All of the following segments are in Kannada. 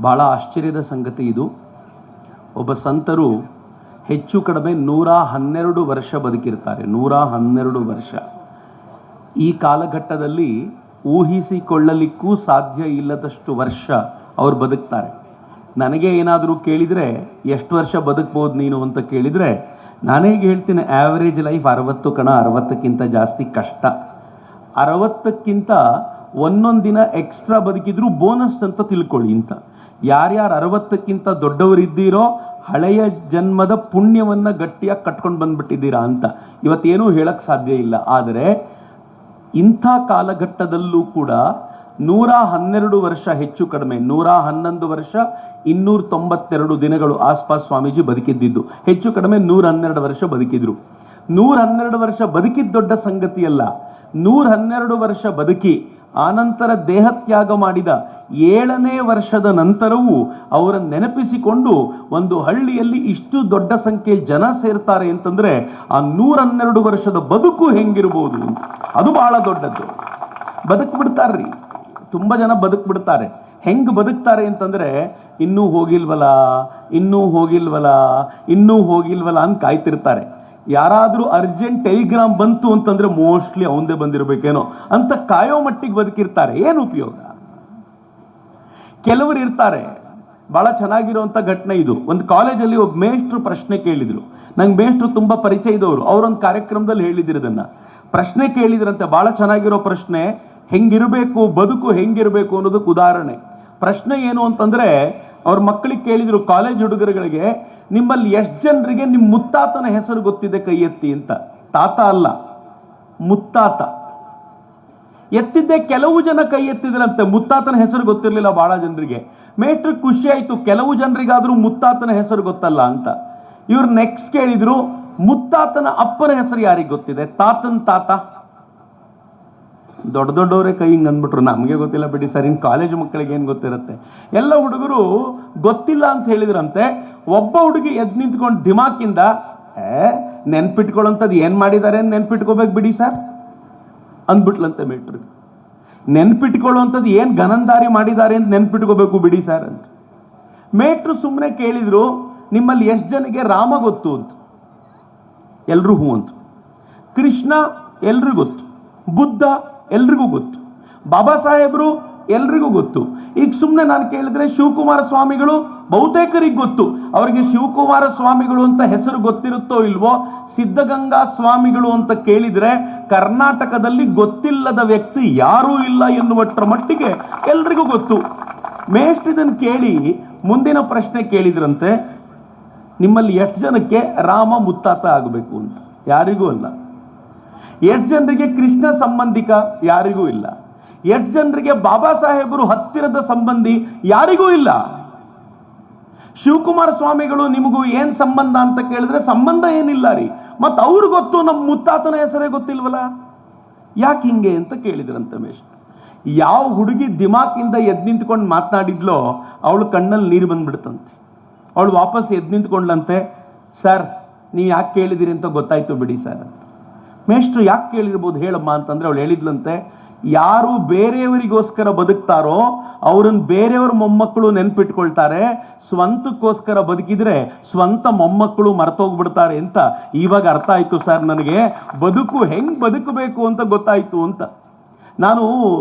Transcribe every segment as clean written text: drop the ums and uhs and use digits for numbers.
ಬಹಳ ಆಶ್ಚರ್ಯದ ಸಂಗತಿ ಇದು. ಒಬ್ಬ ಸಂತರು ಹೆಚ್ಚು ಕಡಿಮೆ 112 ವರ್ಷ ಬದುಕಿರ್ತಾರೆ. 112 ವರ್ಷ. ಈ ಕಾಲಘಟ್ಟದಲ್ಲಿ ಊಹಿಸಿಕೊಳ್ಳಲಿಕ್ಕೂ ಸಾಧ್ಯ ಇಲ್ಲದಷ್ಟು ವರ್ಷ ಅವ್ರು ಬದುಕ್ತಾರೆ. ನನಗೆ ಏನಾದರೂ ಕೇಳಿದರೆ ಎಷ್ಟು ವರ್ಷ ಬದುಕ್ಬೋದು ನೀನು ಅಂತ ಕೇಳಿದರೆ ನಾನೇಗೆ ಹೇಳ್ತೀನಿ, ಆ್ಯಾವ್ರೇಜ್ ಲೈಫ್ 60 ಕಣ, 60ಕ್ಕಿಂತ ಜಾಸ್ತಿ ಕಷ್ಟ. 60ಕ್ಕಿಂತ ಒಂದೊಂದು ದಿನ ಎಕ್ಸ್ಟ್ರಾ ಬದುಕಿದ್ರು ಬೋನಸ್ ಅಂತ ತಿಳ್ಕೊಳ್ಳಿ ಅಂತ. ಯಾರ್ಯಾರು 60ಕ್ಕಿಂತ ದೊಡ್ಡವರಿದ್ದೀರೋ ಹಳೆಯ ಜನ್ಮದ ಪುಣ್ಯವನ್ನು ಗಟ್ಟಿಯಾಗಿ ಕಟ್ಕೊಂಡು ಬಂದ್ಬಿಟ್ಟಿದ್ದೀರಾ ಅಂತ ಇವತ್ತೇನೂ ಹೇಳಕ್ಕೆ ಸಾಧ್ಯ ಇಲ್ಲ. ಆದರೆ ಇಂಥ ಕಾಲಘಟ್ಟದಲ್ಲೂ ಕೂಡ 112 ವರ್ಷ ಹೆಚ್ಚು ಕಡಿಮೆ, 111 ವರ್ಷ 292 ದಿನಗಳು ಆಸ್ಪಾಸ್ ಸ್ವಾಮೀಜಿ ಬದುಕಿದ್ದಿದ್ದು. ಹೆಚ್ಚು ಕಡಿಮೆ 112 ವರ್ಷ ಬದುಕಿದ್ರು. 112 ವರ್ಷ ಬದುಕಿದ ದೊಡ್ಡ ಸಂಗತಿಯಲ್ಲ. 112 ವರ್ಷ ಬದುಕಿ ಆನಂತರ ದೇಹತ್ಯಾಗ ಮಾಡಿದ 7ನೇ ವರ್ಷದ ನಂತರವೂ ಅವರನ್ನು ನೆನಪಿಸಿಕೊಂಡು ಒಂದು ಹಳ್ಳಿಯಲ್ಲಿ ಇಷ್ಟು ದೊಡ್ಡ ಸಂಖ್ಯೆ ಜನ ಸೇರ್ತಾರೆ ಅಂತಂದ್ರೆ ಆ 112 ವರ್ಷದ ಬದುಕು ಹೆಂಗಿರ್ಬೋದು, ಅದು ಬಹಳ ದೊಡ್ಡದ್ದು. ಬದುಕ್ಬಿಡ್ತಾರ್ರಿ, ತುಂಬ ಜನ ಬದುಕ್ಬಿಡ್ತಾರೆ. ಹೆಂಗೆ ಬದುಕ್ತಾರೆ ಅಂತಂದ್ರೆ ಇನ್ನೂ ಹೋಗಿಲ್ವಲ್ಲ, ಇನ್ನೂ ಹೋಗಿಲ್ವಲ್ಲ, ಇನ್ನೂ ಹೋಗಿಲ್ವಲ್ಲ ಅಂತ ಕಾಯ್ತಿರ್ತಾರೆ. ಯಾರಾದರೂ ಅರ್ಜೆಂಟ್ ಟೆಲಿಗ್ರಾಮ್ ಬಂತು ಅಂತಂದ್ರೆ ಮೋಸ್ಟ್ಲಿ ಅವಂದೇ ಬಂದಿರಬೇಕೇನೋ ಅಂತ ಕಾಯೋ ಮಟ್ಟಿಗೆ ಬದುಕಿರ್ತಾರೆ. ಏನು ಉಪಯೋಗ? ಕೆಲವರು ಇರ್ತಾರೆ, ಬಹಳ ಚೆನ್ನಾಗಿರುವಂಥ ಘಟನೆ ಇದು. ಒಂದು ಕಾಲೇಜಲ್ಲಿ ಒಬ್ಬ ಮೇಷ್ಟ್ರು ಪ್ರಶ್ನೆ ಕೇಳಿದ್ರು. ನಂಗೆ ಮೇಷ್ಟ್ರು ತುಂಬ ಪರಿಚಯದವರು. ಅವರೊಂದು ಕಾರ್ಯಕ್ರಮದಲ್ಲಿ ಹೇಳಿದ್ರು ಇದನ್ನ. ಪ್ರಶ್ನೆ ಕೇಳಿದ್ರಂತೆ, ಬಹಳ ಚೆನ್ನಾಗಿರೋ ಪ್ರಶ್ನೆ. ಹೆಂಗಿರಬೇಕು ಬದುಕು, ಹೆಂಗಿರಬೇಕು ಅನ್ನೋದಕ್ಕೆ ಉದಾಹರಣೆ. ಪ್ರಶ್ನೆ ಏನು ಅಂತಂದ್ರೆ ಅವ್ರ ಮಕ್ಕಳಿಗೆ ಕೇಳಿದ್ರು, ಕಾಲೇಜ್ ಹುಡುಗರುಗಳಿಗೆ, ನಿಮ್ಮಲ್ಲಿ ಎಷ್ಟು ಜನರಿಗೆ ನಿಮ್ಮ ಮುತ್ತಾತನ ಹೆಸರು ಗೊತ್ತಿದೆ ಕೈ ಎತ್ತಿ ಅಂತ. ತಾತ ಅಲ್ಲ, ಮುತ್ತಾತ. ಎತ್ತಿದ್ದೆ ಕೆಲವು ಜನ ಕೈ ಎತ್ತಿದ್ರಂತೆ, ಮುತ್ತಾತನ ಹೆಸರು ಗೊತ್ತಿರಲಿಲ್ಲ ಬಹಳ ಜನರಿಗೆ. ಮೇಷ್ಟ್ರು ಖುಷಿ ಆಯ್ತು, ಕೆಲವು ಜನರಿಗಾದ್ರೂ ಮುತ್ತಾತನ ಹೆಸರು ಗೊತ್ತಲ್ಲ ಅಂತ. ಇವ್ರು ನೆಕ್ಸ್ಟ್ ಕೇಳಿದ್ರು, ಮುತ್ತಾತನ ಅಪ್ಪನ ಹೆಸರು ಯಾರಿಗೆ ಗೊತ್ತಿದೆ? ತಾತನ ತಾತ. ದೊಡ್ಡ ದೊಡ್ಡವರೇ ಕೈ ಹಿಂಗೆ ಅಂದ್ಬಿಟ್ರು, ನಮಗೆ ಗೊತ್ತಿಲ್ಲ ಬಿಡಿ ಸರ್, ಇನ್ನು ಕಾಲೇಜ್ ಮಕ್ಕಳಿಗೆ ಏನು ಗೊತ್ತಿರುತ್ತೆ. ಎಲ್ಲ ಹುಡುಗರು ಗೊತ್ತಿಲ್ಲ ಅಂತ ಹೇಳಿದ್ರಂತೆ. ಒಬ್ಬ ಹುಡುಗಿ ಎದ್ದು ನಿಂತ್ಕೊಂಡು ದಿಮಾಕಿಂದ, ನೆನ್ಪಿಟ್ಕೊಳ್ಳೋಂಥದ್ದು ಏನು ಮಾಡಿದ್ದಾರೆ ಅಂತ ನೆನ್ಪಿಟ್ಕೋಬೇಕು ಬಿಡಿ ಸರ್ ಅಂದ್ಬಿಟ್ಲಂತೆ ಮೇಟ್ರಿಗೆ. ನೆನ್ಪಿಟ್ಕೊಳ್ಳುವಂಥದ್ದು ಏನು ಗನಂದಾರಿ ಮಾಡಿದ್ದಾರೆ ಅಂತ ನೆನ್ಪಿಟ್ಕೋಬೇಕು ಬಿಡಿ ಸರ್ ಅಂತ. ಮೇಟ್ರು ಸುಮ್ಮನೆ ಕೇಳಿದ್ರು, ನಿಮ್ಮಲ್ಲಿ ಎಷ್ಟು ಜನಕ್ಕೆ ರಾಮ ಗೊತ್ತು ಅಂತ. ಎಲ್ರೂ ಹೂ ಅಂತ. ಕೃಷ್ಣ ಎಲ್ರಿಗೂ ಗೊತ್ತು, ಬುದ್ಧ ಎಲ್ರಿಗೂ ಗೊತ್ತು, ಬಾಬಾ ಸಾಹೇಬರು ಎಲ್ರಿಗೂ ಗೊತ್ತು. ಈಗ ಸುಮ್ಮನೆ ನಾನು ಕೇಳಿದ್ರೆ ಶಿವಕುಮಾರ ಸ್ವಾಮಿಗಳು ಬಹುತೇಕರಿಗೆ ಗೊತ್ತು. ಅವರಿಗೆ ಶಿವಕುಮಾರ ಸ್ವಾಮಿಗಳು ಅಂತ ಹೆಸರು ಗೊತ್ತಿರುತ್ತೋ ಇಲ್ವೋ, ಸಿದ್ಧಗಂಗಾ ಸ್ವಾಮಿಗಳು ಅಂತ ಕೇಳಿದ್ರೆ ಕರ್ನಾಟಕದಲ್ಲಿ ಗೊತ್ತಿಲ್ಲದ ವ್ಯಕ್ತಿ ಯಾರೂ ಇಲ್ಲ ಎನ್ನುವಷ್ಟರ ಮಟ್ಟಿಗೆ ಎಲ್ರಿಗೂ ಗೊತ್ತು. ಮೇಷ್ಟ್ರು ಇದನ್ನು ಕೇಳಿ ಮುಂದಿನ ಪ್ರಶ್ನೆ ಕೇಳಿದ್ರಂತೆ, ನಿಮ್ಮಲ್ಲಿ ಎಷ್ಟು ಜನಕ್ಕೆ ರಾಮ ಮುತ್ತಾತ ಆಗಬೇಕು ಅಂತ? ಯಾರಿಗೂ ಅಲ್ಲ. ಎಷ್ಟು ಜನರಿಗೆ ಕೃಷ್ಣ ಸಂಬಂಧಿಕ? ಯಾರಿಗೂ ಇಲ್ಲ. ಎಷ್ಟು ಜನರಿಗೆ ಬಾಬಾ ಸಾಹೇಬರು ಹತ್ತಿರದ ಸಂಬಂಧಿ? ಯಾರಿಗೂ ಇಲ್ಲ. ಶಿವಕುಮಾರ ಸ್ವಾಮಿಗಳು ನಿಮಗೂ ಏನ್ ಸಂಬಂಧ ಅಂತ ಕೇಳಿದ್ರೆ ಸಂಬಂಧ ಏನಿಲ್ಲ ರೀ. ಮತ್ತು ಅವ್ರು ಗೊತ್ತು, ನಮ್ಮ ಮುತ್ತಾತನ ಹೆಸರೇ ಗೊತ್ತಿಲ್ವಲ್ಲ, ಯಾಕೆ ಹಿಂಗೆ ಅಂತ ಕೇಳಿದ್ರಂತೆ ಮೇಷ್ಟ್ರು. ಯಾವ ಹುಡುಗಿ ದಿಮಾಕಿಂದ ಎದ್ದು ನಿಂತ್ಕೊಂಡು ಮಾತನಾಡಿದ್ಲೋ ಅವಳು ಕಣ್ಣಲ್ಲಿ ನೀರು ಬಂದ್ಬಿಡ್ತಂತೆ. ಅವಳು ವಾಪಸ್ ಎದ್ದು ನಿಂತ್ಕೊಂಡ್ಲಂತೆ, ಸರ್ ನೀವು ಯಾಕೆ ಕೇಳಿದಿರಿ ಅಂತ ಗೊತ್ತಾಯ್ತು ಬಿಡಿ ಸರ್ ಅಂತ. ಮೇಷ್ಟ್ರು ಯಾಕೆ ಕೇಳಿರ್ಬೋದು ಹೇಳಮ್ಮ ಅಂತಂದ್ರೆ ಅವಳು ಹೇಳಿದ್ಲಂತೆ, ಯಾರು ಬೇರೆಯವರಿಗೋಸ್ಕರ ಬದುಕ್ತಾರೋ ಅವ್ರನ್ನ ಬೇರೆಯವ್ರ ಮೊಮ್ಮಕ್ಕಳು ನೆನ್ಪಿಟ್ಕೊಳ್ತಾರೆ, ಸ್ವಂತಕ್ಕೋಸ್ಕರ ಬದುಕಿದ್ರೆ ಸ್ವಂತ ಮೊಮ್ಮಕ್ಕಳು ಮರ್ತೋಗ್ಬಿಡ್ತಾರೆ ಅಂತ ಇವಾಗ ಅರ್ಥ ಆಯ್ತು ಸರ್ ನನಗೆ. ಬದುಕು ಹೆಂಗ್ ಬದುಕಬೇಕು ಅಂತ ಗೊತ್ತಾಯ್ತು ಅಂತ. ನಾನು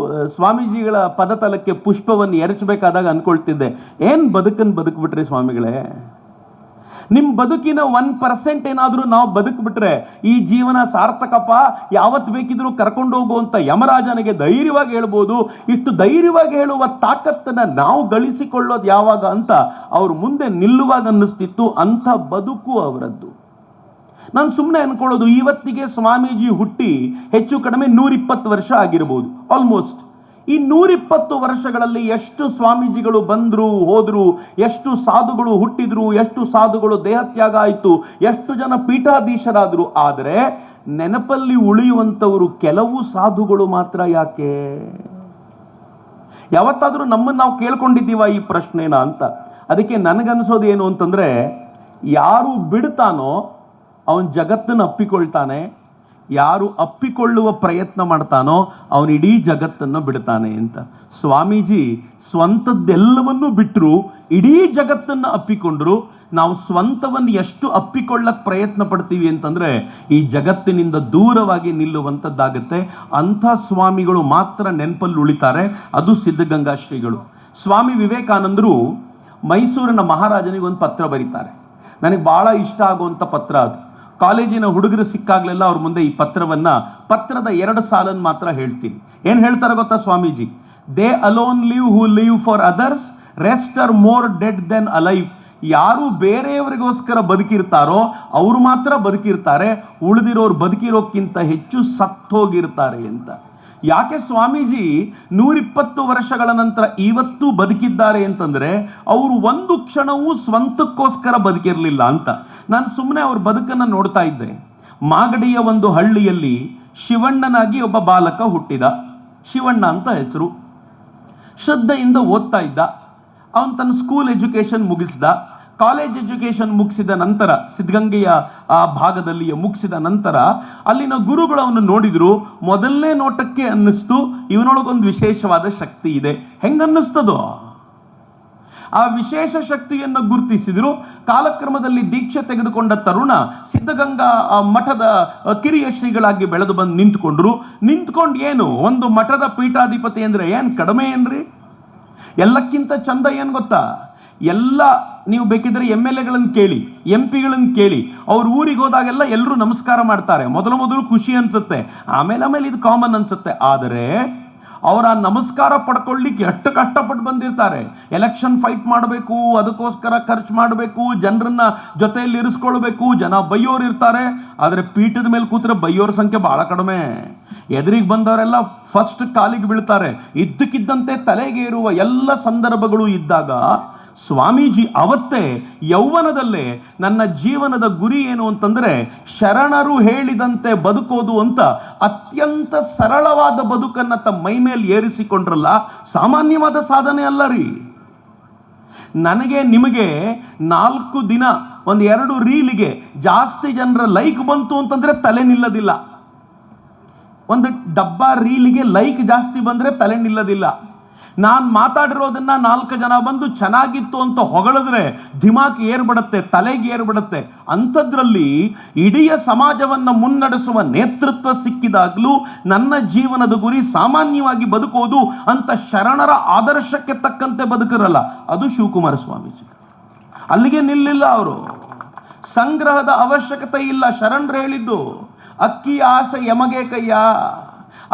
ಸ್ವಾಮೀಜಿಗಳ ಪದತಲಕ್ಕೆ ಪುಷ್ಪವನ್ನು ಎರಚಬೇಕಾದಾಗ ಅನ್ಕೊಳ್ತಿದ್ದೆ, ಏನು ಬದುಕನ್ನು ಬದುಕ್ಬಿಟ್ರಿ ಸ್ವಾಮಿಗಳೇ, ನಿಮ್ಮ ಬದುಕಿನ 1% ಏನಾದರೂ ನಾವು ಬದುಕ್ಬಿಟ್ರೆ ಈ ಜೀವನ ಸಾರ್ಥಕಪ್ಪ, ಯಾವತ್ತು ಬೇಕಿದ್ರೂ ಕರ್ಕೊಂಡು ಹೋಗುವಂತ ಯಮರಾಜನಿಗೆ ಧೈರ್ಯವಾಗಿ ಹೇಳ್ಬೋದು. ಇಷ್ಟು ಧೈರ್ಯವಾಗಿ ಹೇಳುವ ತಾಕತ್ತನ್ನ ನಾವು ಗಳಿಸಿಕೊಳ್ಳೋದು ಯಾವಾಗ ಅಂತ ಅವ್ರ ಮುಂದೆ ನಿಲ್ಲುವಾಗ ಅನ್ನಿಸ್ತಿತ್ತು. ಅಂಥ ಬದುಕು ಅವರದ್ದು. ನಾನು ಸುಮ್ಮನೆ ಅನ್ಕೊಳ್ಳೋದು, ಇವತ್ತಿಗೆ ಸ್ವಾಮೀಜಿ ಹುಟ್ಟಿ ಹೆಚ್ಚು ಕಡಿಮೆ 120 ವರ್ಷ ಆಗಿರ್ಬೋದು ಆಲ್ಮೋಸ್ಟ್. ಈ 120 ವರ್ಷಗಳಲ್ಲಿ ಎಷ್ಟು ಸ್ವಾಮೀಜಿಗಳು ಬಂದ್ರು ಹೋದ್ರು, ಎಷ್ಟು ಸಾಧುಗಳು ಹುಟ್ಟಿದ್ರು, ಎಷ್ಟು ಸಾಧುಗಳು ದೇಹತ್ಯಾಗ ಆಯಿತು, ಎಷ್ಟು ಜನ ಪೀಠಾಧೀಶರಾದ್ರು. ಆದರೆ ನೆನಪಲ್ಲಿ ಉಳಿಯುವಂಥವರು ಕೆಲವು ಸಾಧುಗಳು ಮಾತ್ರ. ಯಾಕೆ? ಯಾವತ್ತಾದ್ರೂ ನಮ್ಮನ್ನು ನಾವು ಕೇಳ್ಕೊಂಡಿದ್ದೀವ ಈ ಪ್ರಶ್ನೆನ ಅಂತ. ಅದಕ್ಕೆ ನನಗನ್ಸೋದು ಏನು ಅಂತಂದ್ರೆ, ಯಾರು ಬಿಡ್ತಾನೋ ಅವನ್ ಜಗತ್ತನ್ನು ಅಪ್ಪಿಕೊಳ್ತಾನೆ, ಯಾರು ಅಪ್ಪಿಕೊಳ್ಳುವ ಪ್ರಯತ್ನ ಮಾಡ್ತಾನೋ ಅವನು ಇಡೀ ಜಗತ್ತನ್ನು ಬಿಡ್ತಾನೆ ಅಂತ. ಸ್ವಾಮೀಜಿ ಸ್ವಂತದ್ದೆಲ್ಲವನ್ನೂ ಬಿಟ್ಟರು, ಇಡೀ ಜಗತ್ತನ್ನು ಅಪ್ಪಿಕೊಂಡ್ರು. ನಾವು ಸ್ವಂತವನ್ನು ಎಷ್ಟು ಅಪ್ಪಿಕೊಳ್ಳಕ್ಕೆ ಪ್ರಯತ್ನ ಪಡ್ತೀವಿ ಅಂತಂದರೆ ಈ ಜಗತ್ತಿನಿಂದ ದೂರವಾಗಿ ನಿಲ್ಲುವಂಥದ್ದಾಗತ್ತೆ. ಅಂಥ ಸ್ವಾಮಿಗಳು ಮಾತ್ರ ನೆನಪಲ್ಲಿ ಉಳಿತಾರೆ, ಅದು ಸಿದ್ಧಗಂಗಾ ಶ್ರೀಗಳು. ಸ್ವಾಮಿ ವಿವೇಕಾನಂದರು ಮೈಸೂರಿನ ಮಹಾರಾಜನಿಗೆ ಒಂದು ಪತ್ರ ಬರೀತಾರೆ. ನನಗೆ ಭಾಳ ಇಷ್ಟ ಆಗುವಂಥ ಪತ್ರ ಅದು. ಕಾಲೇಜಿನ ಹುಡುಗರು ಸಿಕ್ಕಾಗಲೆಲ್ಲ ಅವ್ರ ಮುಂದೆ ಈ ಪತ್ರದ 2 ಸಾಲನ್ನು ಮಾತ್ರ ಹೇಳ್ತೀನಿ. ಏನು ಹೇಳ್ತಾರೆ ಗೊತ್ತಾ Swamiji? They alone live who live for others, rest are more dead then alive. ಯಾರು ಬೇರೆಯವರಿಗೋಸ್ಕರ ಬದುಕಿರ್ತಾರೋ ಅವರು ಮಾತ್ರ ಬದುಕಿರ್ತಾರೆ, ಉಳಿದಿರೋರು ಬದುಕಿರೋಕ್ಕಿಂತ ಹೆಚ್ಚು ಸತ್ತೋಗಿರ್ತಾರೆ ಅಂತ. ಯಾಕೆ ಸ್ವಾಮೀಜಿ 120 ವರ್ಷಗಳ ನಂತರ ಇವತ್ತು ಬದುಕಿದ್ದಾರೆ ಅಂತಂದ್ರೆ ಅವರು ಒಂದು ಕ್ಷಣವೂ ಸ್ವಂತಕ್ಕೋಸ್ಕರ ಬದುಕಿರಲಿಲ್ಲ ಅಂತ. ನಾನು ಸುಮ್ಮನೆ ಅವ್ರ ಬದುಕನ್ನು ನೋಡ್ತಾ ಇದ್ದೆ. ಮಾಗಡಿಯ ಒಂದು ಹಳ್ಳಿಯಲ್ಲಿ ಶಿವಣ್ಣನಾಗಿ ಒಬ್ಬ ಬಾಲಕ ಹುಟ್ಟಿದ. ಶಿವಣ್ಣ ಅಂತ ಹೆಸರು. ಶ್ರದ್ಧೆಯಿಂದ ಓದ್ತಾ ಇದ್ದ. ಅವನು ತನ್ನ ಸ್ಕೂಲ್ ಎಜುಕೇಶನ್ ಮುಗಿಸ್ದ. ಕಾಲೇಜ್ ಎಜುಕೇಶನ್ ಮುಗಿಸಿದ ನಂತರ, ಸಿದ್ಧಗಂಗೆಯ ಆ ಭಾಗದಲ್ಲಿ ಮುಗಿಸಿದ ನಂತರ ಅಲ್ಲಿನ ಗುರುಗಳು ಅವನು ನೋಡಿದ್ರು. ಮೊದಲನೇ ನೋಟಕ್ಕೆ ಅನ್ನಿಸ್ತು ಇವನೊಳಗೊಂದು ವಿಶೇಷವಾದ ಶಕ್ತಿ ಇದೆ. ಹೆಂಗನ್ನಿಸ್ತದೋ ಆ ವಿಶೇಷ ಶಕ್ತಿಯನ್ನು ಗುರುತಿಸಿದ್ರು. ಕಾಲಕ್ರಮದಲ್ಲಿ ದೀಕ್ಷೆ ತೆಗೆದುಕೊಂಡ ತರುಣ ಸಿದ್ಧಗಂಗಾ ಮಠದ ಕಿರಿಯ ಶ್ರೀಗಳಾಗಿ ಬೆಳೆದು ಬಂದು ನಿಂತ್ಕೊಂಡು ಏನು ಒಂದು ಮಠದ ಪೀಠಾಧಿಪತಿ ಅಂದ್ರೆ ಏನು ಕಡಿಮೆ ಏನ್ರಿ? ಎಲ್ಲಕ್ಕಿಂತ ಚಂದ ಏನು ಗೊತ್ತಾ? ಎಲ್ಲ ನೀವು ಬೇಕಿದ್ರೆ MLA ಕೇಳಿ, MP ಕೇಳಿ, ಅವ್ರ ಊರಿಗೆ ಹೋದಾಗೆಲ್ಲ ಎಲ್ಲರೂ ನಮಸ್ಕಾರ ಮಾಡ್ತಾರೆ. ಮೊದಲು ಖುಷಿ ಅನ್ಸುತ್ತೆ, ಆಮೇಲೆ ಇದು ಕಾಮನ್ ಅನ್ಸುತ್ತೆ. ಆದರೆ ಅವರ ನಮಸ್ಕಾರ ಪಡ್ಕೊಳ್ಳಿಕ್ಕೆ ಎಷ್ಟು ಕಷ್ಟಪಟ್ಟು ಬಂದಿರ್ತಾರೆ. ಎಲೆಕ್ಷನ್ ಫೈಟ್ ಮಾಡಬೇಕು, ಅದಕ್ಕೋಸ್ಕರ ಖರ್ಚು ಮಾಡಬೇಕು, ಜನರನ್ನ ಜೊತೆಯಲ್ಲಿ ಇರಿಸ್ಕೊಳ್ಬೇಕು, ಜನ ಬೈಯೋರು ಇರ್ತಾರೆ. ಆದರೆ ಪೀಠದ ಮೇಲೆ ಕೂತ್ರೆ ಬೈಯೋರ ಸಂಖ್ಯೆ ಬಹಳ ಕಡಿಮೆ. ಎದುರಿಗೆ ಬಂದವರೆಲ್ಲ ಫಸ್ಟ್ ಕಾಲಿಗೆ ಬೀಳ್ತಾರೆ. ಇದ್ದಕ್ಕಿದ್ದಂತೆ ತಲೆಗೆ ಇರುವ ಎಲ್ಲ ಸಂದರ್ಭಗಳು ಇದ್ದಾಗ ಸ್ವಾಮೀಜಿ ಅವತ್ತೇ ಯೌವನದಲ್ಲೇ ನನ್ನ ಜೀವನದ ಗುರಿ ಏನು ಅಂತಂದ್ರೆ ಶರಣರು ಹೇಳಿದಂತೆ ಬದುಕೋದು ಅಂತ ಅತ್ಯಂತ ಸರಳವಾದ ಬದುಕನ್ನ ತಮ್ಮ ಮೈ ಮೇಲೆ ಏರಿಸಿಕೊಂಡ್ರಲ್ಲ, ಸಾಮಾನ್ಯವಾದ ಸಾಧನೆ ಅಲ್ಲ ರೀ. ನನಗೆ ನಿಮಗೆ 4 ದಿನ 1-2 ರೀಲಿಗೆ ಜಾಸ್ತಿ ಜನರ ಲೈಕ್ ಬಂತು ಅಂತಂದ್ರೆ ತಲೆ ನಿಲ್ಲದಿಲ್ಲ. ಒಂದು ಡಬ್ಬಾ ರೀಲಿಗೆ ಲೈಕ್ ಜಾಸ್ತಿ ಬಂದ್ರೆ ತಲೆ ನಿಲ್ಲದಿಲ್ಲ. ನಾನು ಮಾತಾಡಿರೋದನ್ನ 4 ಜನ ಬಂದು ಚೆನ್ನಾಗಿತ್ತು ಅಂತ ಹೊಗಳಿದ್ರೆ ದಿಮಾಕ್ ಏರ್ಬಿಡುತ್ತೆ, ತಲೆಗೆ ಏರ್ಬಿಡುತ್ತೆ. ಅಂಥದ್ರಲ್ಲಿ ಇಡೀ ಸಮಾಜವನ್ನು ಮುನ್ನಡೆಸುವ ನೇತೃತ್ವ ಸಿಕ್ಕಿದಾಗಲೂ ನನ್ನ ಜೀವನದ ಗುರಿ ಸಾಮಾನ್ಯವಾಗಿ ಬದುಕೋದು ಅಂತ ಶರಣರ ಆದರ್ಶಕ್ಕೆ ತಕ್ಕಂತೆ ಬದುಕಿರಲ್ಲ, ಅದು ಶಿವಕುಮಾರ ಸ್ವಾಮೀಜಿ. ಅಲ್ಲಿಗೆ ನಿಲ್ಲಿಲ್ಲ ಅವರು. ಸಂಗ್ರಹದ ಅವಶ್ಯಕತೆ ಇಲ್ಲ. ಶರಣರು ಹೇಳಿದ್ದು ಅಕ್ಕಿಯ ಆಸೆ ಯಮಗೆ ಕಯ್ಯ,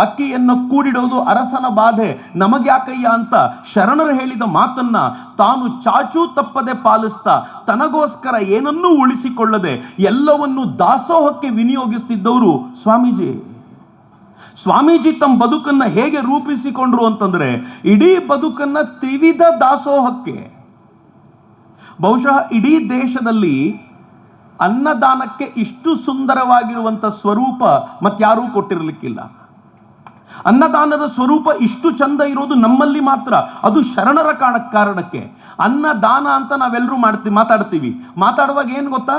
ಅಕ್ಕಿಯನ್ನು ಕೂಡಿಡೋದು ಅರಸನ ಬಾಧೆ, ನಮಗ್ಯಾಕಯ್ಯ ಅಂತ ಶರಣರು ಹೇಳಿದ ಮಾತನ್ನ ತಾನು ಚಾಚೂ ತಪ್ಪದೆ ಪಾಲಿಸ್ತಾ ತನಗೋಸ್ಕರ ಏನನ್ನೂ ಉಳಿಸಿಕೊಳ್ಳದೆ ಎಲ್ಲವನ್ನೂ ದಾಸೋಹಕ್ಕೆ ವಿನಿಯೋಗಿಸ್ತಿದ್ದವರು ಸ್ವಾಮೀಜಿ. ಸ್ವಾಮೀಜಿ ತಮ್ಮ ಬದುಕನ್ನ ಹೇಗೆ ರೂಪಿಸಿಕೊಂಡ್ರು ಅಂತಂದ್ರೆ ಇಡೀ ಬದುಕನ್ನ ತ್ರಿವಿಧ ದಾಸೋಹಕ್ಕೆ. ಬಹುಶಃ ಇಡೀ ದೇಶದಲ್ಲಿ ಅನ್ನದಾನಕ್ಕೆ ಇಷ್ಟು ಸುಂದರವಾಗಿರುವಂತ ಸ್ವರೂಪ ಮತ್ತಾರೂ ಕೊಟ್ಟಿರಲಿಕ್ಕಿಲ್ಲ. ಅನ್ನದಾನದ ಸ್ವರೂಪ ಇಷ್ಟು ಚಂದ ಇರೋದು ನಮ್ಮಲ್ಲಿ ಮಾತ್ರ, ಅದು ಶರಣರ ಕಾರಣಕ್ಕೆ. ಅನ್ನದಾನ ಅಂತ ನಾವೆಲ್ಲರೂ ಮಾತಾಡುವಾಗ ಏನು ಗೊತ್ತಾ?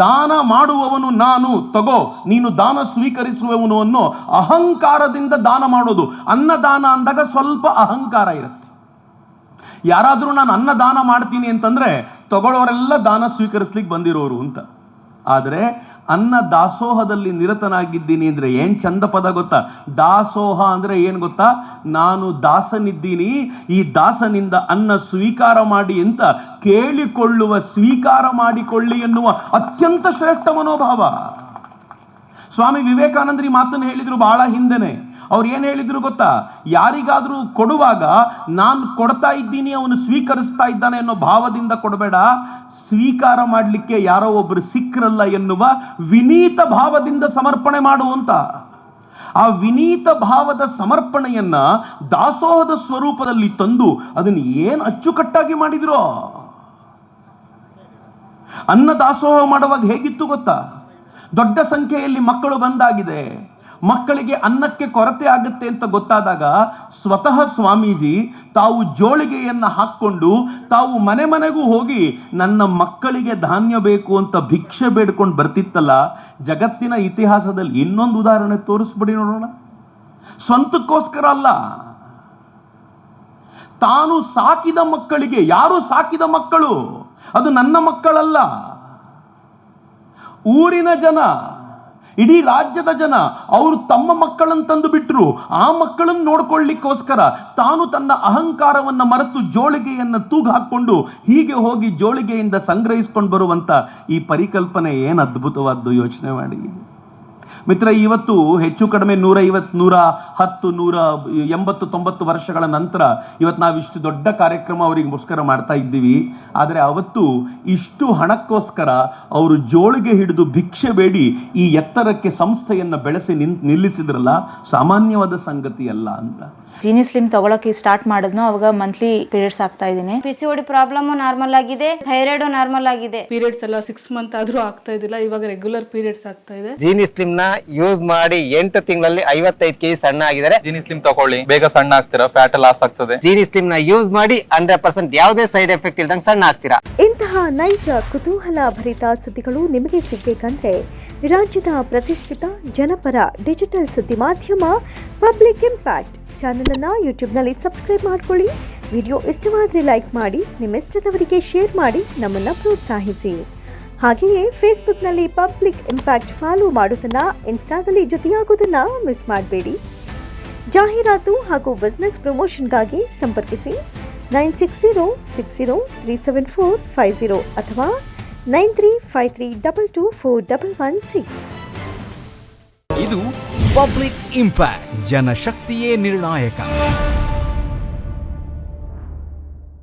ದಾನ ಮಾಡುವವನು ನಾನು, ತಗೋ ನೀನು ದಾನ ಸ್ವೀಕರಿಸುವವನು ಅನ್ನೋ ಅಹಂಕಾರದಿಂದ ದಾನ ಮಾಡೋದು. ಅನ್ನದಾನ ಅಂದಾಗ ಸ್ವಲ್ಪ ಅಹಂಕಾರ ಇರುತ್ತೆ. ಯಾರಾದರೂ ನಾನು ಅನ್ನದಾನ ಮಾಡ್ತೀನಿ ಅಂತಂದ್ರೆ ತಗೊಳ್ಳೋರೆಲ್ಲ ದಾನ ಸ್ವೀಕರಿಸ್ಲಿಕ್ಕೆ ಬಂದಿರೋರು ಅಂತ. ಆದರೆ ಅನ್ನ ದಾಸೋಹದಲ್ಲಿ ನಿರತನಾಗಿದ್ದೀನಿ ಅಂದ್ರೆ ಏನ್ ಚಂದ ಪದ ಗೊತ್ತಾ? ದಾಸೋಹ ಅಂದ್ರೆ ಏನ್ ಗೊತ್ತಾ? ನಾನು ದಾಸನಿದ್ದೀನಿ, ಈ ದಾಸನಿಂದ ಅನ್ನ ಸ್ವೀಕಾರ ಮಾಡಿ ಅಂತ ಕೇಳಿಕೊಳ್ಳುವ, ಸ್ವೀಕಾರ ಮಾಡಿಕೊಳ್ಳಿ ಎನ್ನುವ ಅತ್ಯಂತ ಶ್ರೇಷ್ಠ ಮನೋಭಾವ. ಸ್ವಾಮಿ ವಿವೇಕಾನಂದರಿ ಮಾತನ್ನು ಹೇಳಿದ್ರು ಬಹಳ ಹಿಂದೆನೆ. ಅವ್ರು ಏನ್ ಹೇಳಿದ್ರು ಗೊತ್ತಾ? ಯಾರಿಗಾದ್ರೂ ಕೊಡುವಾಗ ನಾನು ಕೊಡ್ತಾ ಇದ್ದೀನಿ, ಅವನು ಸ್ವೀಕರಿಸ್ತಾ ಇದ್ದಾನೆ ಅನ್ನೋ ಭಾವದಿಂದ ಕೊಡಬೇಡ, ಸ್ವೀಕಾರ ಮಾಡಲಿಕ್ಕೆ ಯಾರೋ ಒಬ್ರು ಸಿಕ್ಕರಲ್ಲ ಎನ್ನುವ ವಿನೀತ ಭಾವದಿಂದ ಸಮರ್ಪಣೆ ಮಾಡುವಂತ. ಆ ವಿನೀತ ಭಾವದ ಸಮರ್ಪಣೆಯನ್ನ ದಾಸೋಹದ ಸ್ವರೂಪದಲ್ಲಿ ತಂದು ಅದನ್ನು ಏನು ಅಚ್ಚುಕಟ್ಟಾಗಿ ಮಾಡಿದ್ರು. ಅನ್ನ ದಾಸೋಹ ಮಾಡುವಾಗ ಹೇಗಿತ್ತು ಗೊತ್ತಾ? ದೊಡ್ಡ ಸಂಖ್ಯೆಯಲ್ಲಿ ಮಕ್ಕಳು ಬಂದಾಗಿದೆ, ಮಕ್ಕಳಿಗೆ ಅನ್ನಕ್ಕೆ ಕೊರತೆ ಆಗುತ್ತೆ ಅಂತ ಗೊತ್ತಾದಾಗ ಸ್ವತಃ ಸ್ವಾಮೀಜಿ ತಾವು ಜೋಳಿಗೆಯನ್ನು ಹಾಕ್ಕೊಂಡು ತಾವು ಮನೆ ಮನೆಗೂ ಹೋಗಿ ನನ್ನ ಮಕ್ಕಳಿಗೆ ಧಾನ್ಯ ಬೇಕು ಅಂತ ಭಿಕ್ಷೆ ಬೇಡ್ಕೊಂಡು ಬರ್ತಿತ್ತಲ್ಲ. ಜಗತ್ತಿನ ಇತಿಹಾಸದಲ್ಲಿ ಇನ್ನೊಂದು ಉದಾಹರಣೆ ತೋರಿಸ್ಬಿಡಿ ನೋಡೋಣ. ಸ್ವಂತಕ್ಕೋಸ್ಕರ ಅಲ್ಲ, ತಾನು ಸಾಕಿದ ಮಕ್ಕಳಿಗೆ, ಯಾರು ಸಾಕಿದ ಮಕ್ಕಳು, ಅದು ನನ್ನ ಮಕ್ಕಳಲ್ಲ, ಊರಿನ ಜನ, ಇಡೀ ರಾಜ್ಯದ ಜನ, ಅವರು ತಮ್ಮ ಮಕ್ಕಳನ್ನು ತಂದು ಬಿಟ್ರು. ಆ ಮಕ್ಕಳನ್ನು ನೋಡ್ಕೊಳ್ಳಿಕ್ಕೋಸ್ಕರ ತಾನು ತನ್ನ ಅಹಂಕಾರವನ್ನು ಮರೆತು ಜೋಳಿಗೆಯನ್ನು ತೂಗು ಹಾಕೊಂಡು ಹೀಗೆ ಹೋಗಿ ಜೋಳಿಗೆಯಿಂದ ಸಂಗ್ರಹಿಸ್ಕೊಂಡು ಬರುವಂತ ಈ ಪರಿಕಲ್ಪನೆ ಏನು ಅದ್ಭುತವಾದ್ದು, ಯೋಚನೆ ಮಾಡಿ ಮಿತ್ರ. ಇವತ್ತು ಹೆಚ್ಚು ಕಡಿಮೆ 150, 110, 180, 90 ವರ್ಷಗಳ ನಂತರ ಇವತ್ತು ನಾವು ಇಷ್ಟು ದೊಡ್ಡ ಕಾರ್ಯಕ್ರಮ ಅವರಿಗೋಸ್ಕರ ಮಾಡ್ತಾ ಇದ್ದೀವಿ. ಆದರೆ ಅವತ್ತು ಇಷ್ಟು ಹಣಕ್ಕೋಸ್ಕರ ಅವರು ಜೋಳಿಗೆ ಹಿಡಿದು ಭಿಕ್ಷೆ ಬೇಡಿ ಈ ಎತ್ತರಕ್ಕೆ ಸಂಸ್ಥೆಯನ್ನು ಬೆಳೆಸಿ ನಿಲ್ಲಿಸಿದ್ರಲ್ಲ, ಸಾಮಾನ್ಯವಾದ ಸಂಗತಿ ಅಲ್ಲ ಅಂತ. ಜೀನಿ ಸ್ಲಿಮ್ ತಗೊಳಕ್ಕೆ ಸ್ಟಾರ್ಟ್ ಮಾಡಿದ್ನೋ ಅವಾಗ ಮಂತ್ಲಿ ಪೀರಿಯಡ್ಸ್ ಆಗ್ತಾ ಇದ್ದೀನಿ. PCOD ಪ್ರಾಬ್ಲಮ್ ನಾರ್ಮಲ್ ಆಗಿದೆ, ಥೈರಾಯ್ಡ್ ನಾರ್ಮಲ್ ಆಗಿದೆ. ಪೀರಿಯಡ್ಸ್ ಎಲ್ಲ 6 ಮಂತ್ ಆದ್ರೂ ಆಗ್ತಾ ಇದ್ದಿಲ್ಲ, ಇವಾಗ ರೆಗ್ಯುಲರ್ ಪೀರಿಯಡ್ಸ್ ಆಗ್ತಾ ಇದೆ. ಜೀನಿ ಸ್ಲಿಮ್ ನ ಯೂಸ್ ಮಾಡಿ 8 ತಿಂಗಳಲ್ಲಿ 55 kg ಸಣ್ಣ ಆಗಿದ್ದಾರೆ. ಜೀನಿ ಸ್ಲಿಮ್ ತಗೊಳ್ಳಿ, ಬೇಗ ಸಣ್ಣ ಆಗ್ತೀರಾ, ಫ್ಯಾಟ್ ಲಾಸ್ ಆಗ್ತದೆ. ಜೀನಿ ಸ್ಲಿಮ್ ನ ಯೂಸ್ ಮಾಡಿ 100% ಯಾವುದೇ ಸೈಡ್ ಎಫೆಕ್ಟ್ ಇಲ್ದಂಗೆ ಸಣ್ಣ ಆಗ್ತೀರಾ. ಇಂತಹ ನೈಜ ಕುತೂಹಲ ಭರಿತ ಸುದ್ದಿಗಳು ನಿಮಗೆ ಸಿಗಬೇಕಂದ್ರೆ ರಾಜ್ಯದ ಪ್ರತಿಷ್ಠಿತ ಜನಪರ ಡಿಜಿಟಲ್ ಸುದ್ದಿ ಮಾಧ್ಯಮ ಪಬ್ಲಿಕ್ ಇಂಪ್ಯಾಕ್ಟ್ ಚಾನೆಲ್ ಅನ್ನು ಯೂಟ್ಯೂಬ್ನಲ್ಲಿ ಸಬ್ಸ್ಕ್ರೈಬ್ ಮಾಡ್ಕೊಳ್ಳಿ. ವಿಡಿಯೋ ಇಷ್ಟವಾದರೆ ಲೈಕ್ ಮಾಡಿ, ನಿಮ್ಮ ಇಷ್ಟದವರಿಗೆ ಶೇರ್ ಮಾಡಿ ನಮ್ಮನ್ನು ಪ್ರೋತ್ಸಾಹಿಸಿ. ಹಾಗೆಯೇ ಫೇಸ್ಬುಕ್ನಲ್ಲಿ ಪಬ್ಲಿಕ್ ಇಂಪ್ಯಾಕ್ಟ್ ಫಾಲೋ ಮಾಡೋದನ್ನ, ಇನ್ಸ್ಟಾದಲ್ಲಿ ಜೊತೆಯಾಗೋದನ್ನ ಮಿಸ್ ಮಾಡಬೇಡಿ. ಜಾಹೀರಾತು ಹಾಗೂ ಬಿಸ್ನೆಸ್ ಪ್ರಮೋಷನ್ಗಾಗಿ ಸಂಪರ್ಕಿಸಿ 9606037450 ಅಥವಾ 9353224116. ಇದು ಪಬ್ಲಿಕ್ ಇಂಪ್ಯಾಕ್ಟ್, ಜನಶಕ್ತಿಯೇ ನಿರ್ಣಾಯಕ.